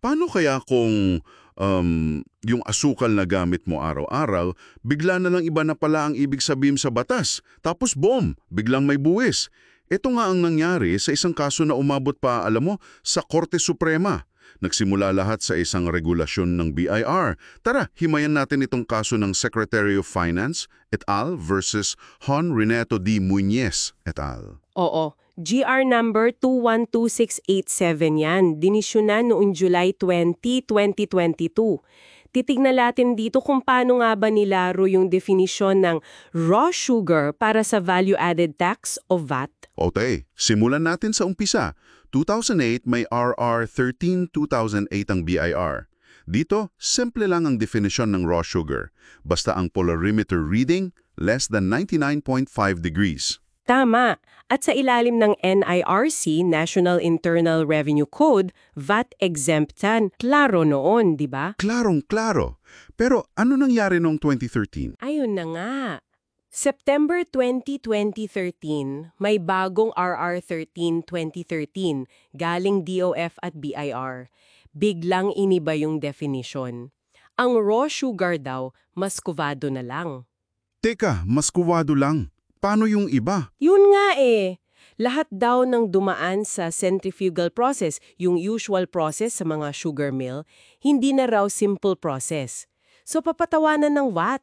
Paano kaya kung yung asukal na gamit mo araw-araw, bigla na lang iba na pala ang ibig sabihin sa batas? Tapos biglang may buwis. Ito nga ang nangyari sa isang kaso na umabot pa, alam mo, sa Korte Suprema. Nagsimula lahat sa isang regulasyon ng BIR. Tara, himayan natin itong kaso ng Secretary of Finance et al. Versus Hon Renato D. Muñez et al. Oo. GR number 212687 yan. Dinisyunan noong July 20, 2022. Titignan natin dito kung paano nga ba nilaro yung definisyon ng raw sugar para sa value-added tax o VAT. Okay, simulan natin sa umpisa. 2008 may RR 13-2008 ang BIR. Dito, simple lang ang definition ng raw sugar. Basta ang polarimeter reading less than 99.5 degrees. Tama. At sa ilalim ng NIRC, National Internal Revenue Code, VAT exemptan. Klaro noon, di ba? Klarong-klaro. Pero ano nangyari noong 2013? Ayun na nga. September 20, 2013, may bagong RR 13-2013 galing DOF at BIR. Biglang iniba yung definition. Ang raw sugar daw, maskuvado na lang. Teka, maskuwado lang. Paano yung iba? Yun nga eh. Lahat daw ng dumaan sa centrifugal process, yung usual process sa mga sugar mill, hindi na raw simple process. So papatawanan ng VAT.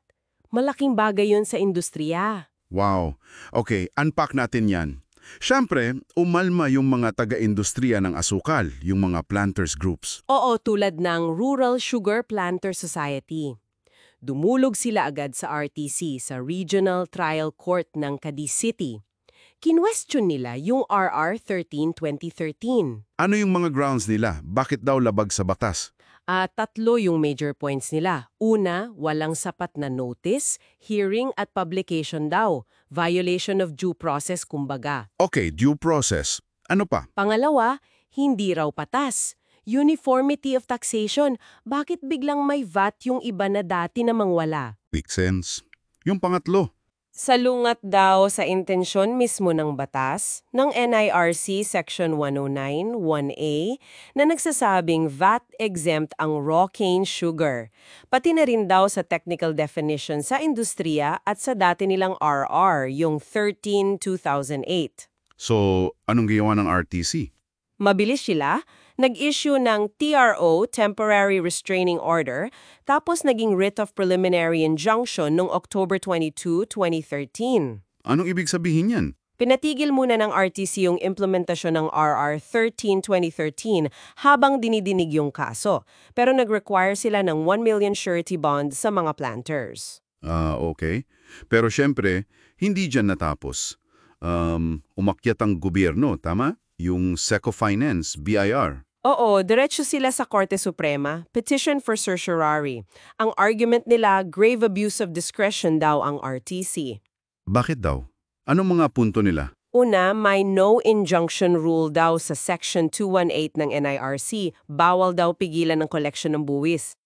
Malaking bagay yun sa industriya. Wow. Okay, unpack natin yan. Siyempre, umalma yung mga taga-industriya ng asukal, yung mga planters groups. Oo, tulad ng Rural Sugar Planter Society. Dumulog sila agad sa RTC, sa Regional Trial Court ng Cadiz City. Kinwestiyon nila yung RR 13-2013. Ano yung mga grounds nila? Bakit daw labag sa batas? Tatlo yung major points nila. Una, walang sapat na notice, hearing at publication daw. Violation of due process kumbaga. Okay, due process. Ano pa? Pangalawa, hindi raw patas. Uniformity of taxation. Bakit biglang may VAT yung iba na dati namang wala? Makes sense. Yung pangatlo. Salungat daw sa intensyon mismo ng batas ng NIRC Section 109, 1A na nagsasabing VAT-exempt ang raw cane sugar. Pati na rin daw sa technical definition sa industriya at sa dati nilang RR, yung 13-2008. So, anong ginawa ng RTC? Mabilis sila. Nag-issue ng TRO, Temporary Restraining Order, tapos naging writ of preliminary injunction noong October 22, 2013. Anong ibig sabihin yan? Pinatigil muna ng RTC yung implementasyon ng RR 13-2013 habang dinidinig yung kaso, pero nag-require sila ng 1 million surety bond sa mga planters. Okay. Pero syempre, hindi dyan natapos. Umakyat ang gobyerno, tama? Yung Seco Finance, BIR. Oo, diretso sila sa Korte Suprema, petition for certiorari. Ang argument nila, grave abuse of discretion daw ang RTC. Bakit daw? Anong mga punto nila? Una, may no injunction rule daw sa Section 218 ng NIRC. Bawal daw pigilan ng collection ng buwis.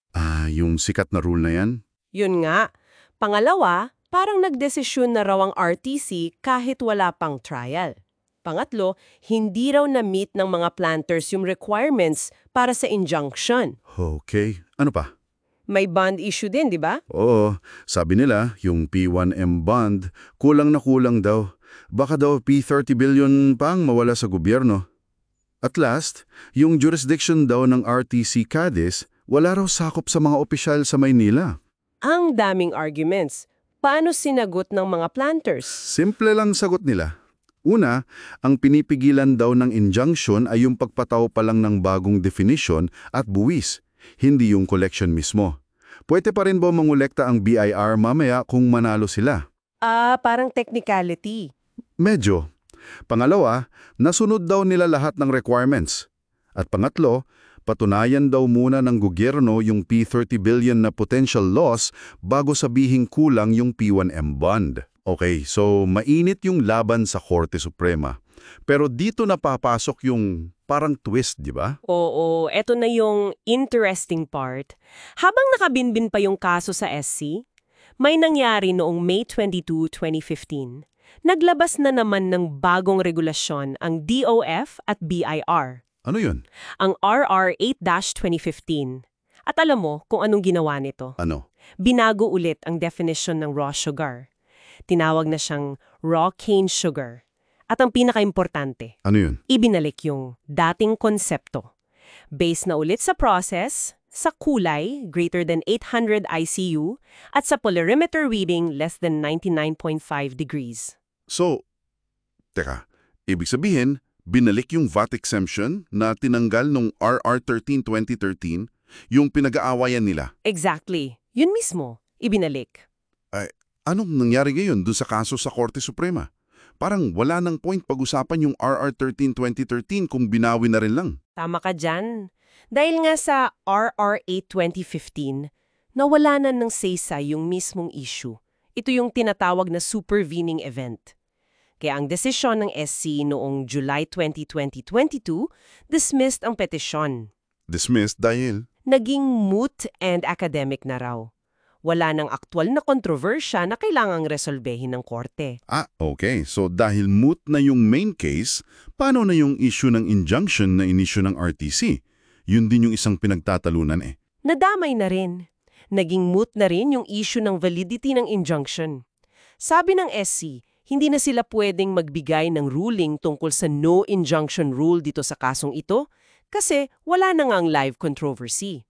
Yung sikat na rule na yan? Yun nga. Pangalawa, parang nagdesisyon na raw ang RTC kahit wala pang trial. Pangatlo, hindi raw na-meet ng mga planters yung requirements para sa injunction. Okay. Ano pa? May bond issue din, di ba? Oo. Sabi nila, yung P1M bond, kulang na kulang daw. Baka daw P30 billion pang mawala sa gobyerno. At last, yung jurisdiction daw ng RTC Cadiz, wala raw sakop sa mga opisyal sa Maynila. Ang daming arguments. Paano sinagot ng mga planters? Simple lang sagot nila. Una, ang pinipigilan daw ng injunction ay yung pagpataw pa lang ng bagong definition at buwis, hindi yung collection mismo. Pwede pa rin ba mangolekta ang BIR mamaya kung manalo sila? Parang technicality. Medyo. Pangalawa, nasunod daw nila lahat ng requirements. At pangatlo, patunayan daw muna ng gobyerno yung P30 billion na potential loss bago sabihing kulang yung P1M bond. Okay, so mainit yung laban sa Korte Suprema. Pero dito napapasok yung parang twist, di ba? Oo, eto na yung interesting part. Habang nakabinbin pa yung kaso sa SC, may nangyari noong May 22, 2015. Naglabas na naman ng bagong regulasyon ang DOF at BIR. Ano yun? Ang RR 8-2015. At alam mo kung anong ginawa nito? Ano? Binago ulit ang definition ng raw sugar. Tinawag na siyang raw cane sugar. At ang pinakaimportante, Ano yun? ibinalik yung dating konsepto. Based na ulit sa process, sa kulay, greater than 800 ICU, at sa polarimeter reading, less than 99.5 degrees. So, teka, ibig sabihin, binalik yung VAT exemption na tinanggal nung RR 13-2013, yung pinag-aawayan nila. Exactly. Yun mismo, ibinalik. Anong nangyari ngayon dun sa kaso sa Korte Suprema? Parang wala nang point pag-usapan yung RR 13-2013 kung binawi na rin lang. Tama ka dyan. Dahil nga sa RR 8-2015, nawala na ng saysay yung mismong issue. Ito yung tinatawag na supervening event. Kaya ang desisyon ng SC noong July 20, 2022, dismissed ang petisyon. Dismissed dahil? Naging moot and academic na raw. Wala nang aktwal na kontrobersya na kailangang resolbehin ng korte. Okay. So dahil moot na yung main case, paano na yung issue ng injunction na inisyu ng RTC? Yun din yung isang pinagtatalunan eh. Nadamay na rin. Naging moot na rin yung issue ng validity ng injunction. Sabi ng SC, hindi na sila pwedeng magbigay ng ruling tungkol sa no injunction rule dito sa kasong ito kasi wala na ngang live controversy.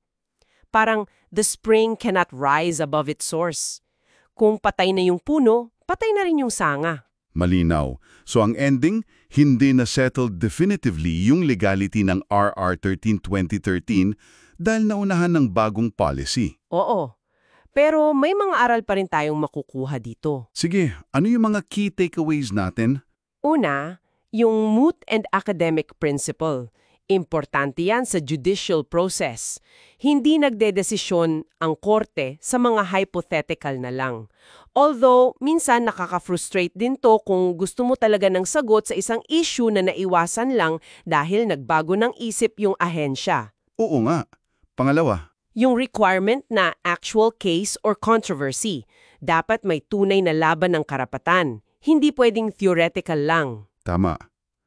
Parang the spring cannot rise above its source. Kung patay na yung puno, patay na rin yung sanga. Malinaw. So ang ending, hindi na settled definitively yung legality ng RR 13-2013 dahil naunahan ng bagong policy. Oo. Pero may mga aral pa rin tayong makukuha dito. Sige, ano yung mga key takeaways natin? Una, yung moot and academic principle. Importante yan sa judicial process. Hindi nagdedesisyon ang korte sa mga hypothetical na lang. Although, minsan nakaka-frustrate din to kung gusto mo talaga ng sagot sa isang issue na naiwasan lang dahil nagbago ng isip yung ahensya. Oo nga. Pangalawa, Yung requirement na actual case or controversy. Dapat may tunay na laban ng karapatan. Hindi pwedeng theoretical lang. tama.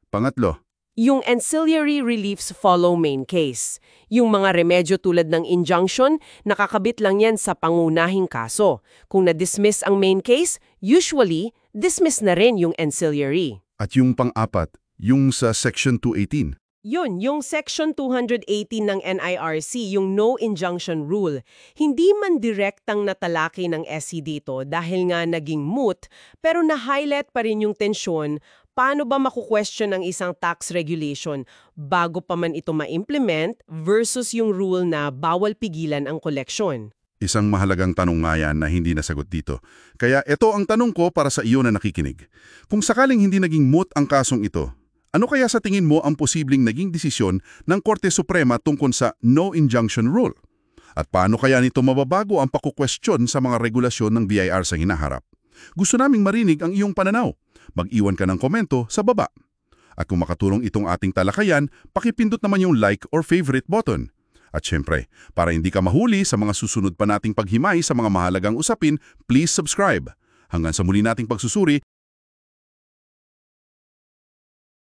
Pangatlo, Yung ancillary reliefs follow main case. Yung mga remedyo tulad ng injunction, nakakabit lang yan sa pangunahing kaso. Kung na-dismiss ang main case, usually, dismiss na rin yung ancillary. at yung pang-apat, yung sa Section 218. Yun, yung Section 218 ng NIRC, yung no injunction rule. Hindi man direktang natalaki ng SC dito dahil nga naging moot, pero na-highlight pa rin yung tensyon. Paano ba maku-question ang isang tax regulation bago pa man ito ma-implement versus yung rule na bawal pigilan ang koleksyon? Isang mahalagang tanong nga yan na hindi nasagot dito. Kaya ito ang tanong ko para sa iyo na nakikinig. Kung sakaling hindi naging moot ang kasong ito, ano kaya sa tingin mo ang posibleng naging desisyon ng Korte Suprema tungkol sa no injunction rule? At paano kaya nito mababago ang pakukwestiyon sa mga regulasyon ng BIR sa hinaharap? Gusto naming marinig ang iyong pananaw. Mag-iwan ka ng komento sa baba. At kung makatulong itong ating talakayan, pakipindot naman yung like or favorite button. At syempre, para hindi ka mahuli sa mga susunod pa nating paghimay sa mga mahalagang usapin, please subscribe. Hanggang sa muli nating pagsusuri,